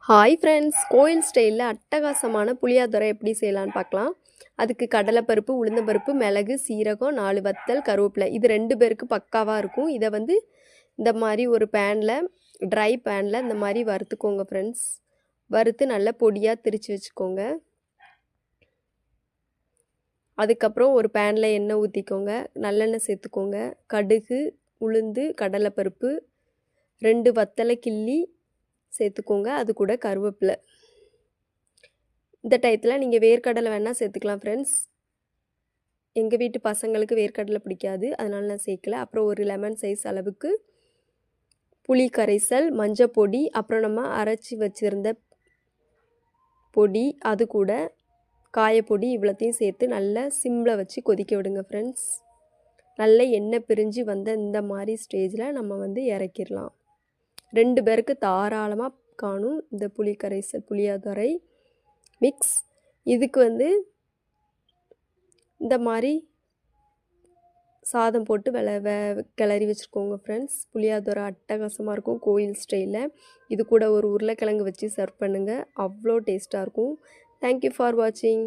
Hi friends, கோயில் ஸ்டைலில் அட்டகாசமான புளியோதரை எப்படி செய்யலான்னு பார்க்கலாம். அதுக்கு கடலைப்பருப்பு, உளுந்தம்பருப்பு, மிளகு, சீரகம், 4 வத்தல், கருவேப்பிலை இது 2 பேருக்கு பக்காவாக இருக்கும். இதை வந்து இந்த மாதிரி ஒரு பேனில், ட்ரை பேனில் இந்த மாதிரி வறுத்துக்கோங்க ஃப்ரெண்ட்ஸ். வறுத்து நல்லா பொடியாக திரித்து வச்சுக்கோங்க. அதுக்கப்புறம் ஒரு பேனில் எண்ணெய் ஊற்றிக்கோங்க, நல்லெண்ணெய் சேர்த்துக்கோங்க. கடுகு, உளுந்து, கடலைப்பருப்பு, 2 வத்தலை கிள்ளி சேர்த்துக்கோங்க. அது கூட கருவேப்பிலை. இந்த டயத்தில் நீங்கள் வேர்க்கடலை வேணால் சேர்த்துக்கலாம் ஃப்ரெண்ட்ஸ். எங்கள் வீட்டு பசங்களுக்கு வேர்க்கடலை பிடிக்காது, அதனால நான் சேர்க்கல. அப்புறம் ஒரு லெமன் சைஸ் அளவுக்கு புளி கரைசல், மஞ்சள் பொடி, அப்புறம் நம்ம அரைச்சி வச்சுருந்த பொடி, அது கூட காயப்பொடி இவ்வளோத்தையும் சேர்த்து நல்லா சிம்மில் வச்சு கொதிக்க விடுங்க ஃப்ரெண்ட்ஸ். நல்ல எண்ணெய் பிரிஞ்சு வந்த இந்த மாதிரி ஸ்டேஜில் நம்ம வந்து இறக்கிடலாம். 2 பேருக்கு தாராளமாக காணும் இந்த புளி கரைசல் புளியோதரை மிக்ஸ். இதுக்கு வந்து இந்த மாதிரி சாதம் போட்டு கிளறி வச்சுருக்கோங்க ஃப்ரெண்ட்ஸ். புளியோதரை அட்டகாசமாக இருக்கும் கோயில் ஸ்டைலில். இது கூட ஒரு உருளைக்கிழங்கு வச்சு சர்வ் பண்ணுங்கள், அவ்வளோ டேஸ்ட்டாக இருக்கும். தேங்க்யூ ஃபார் வாட்சிங்.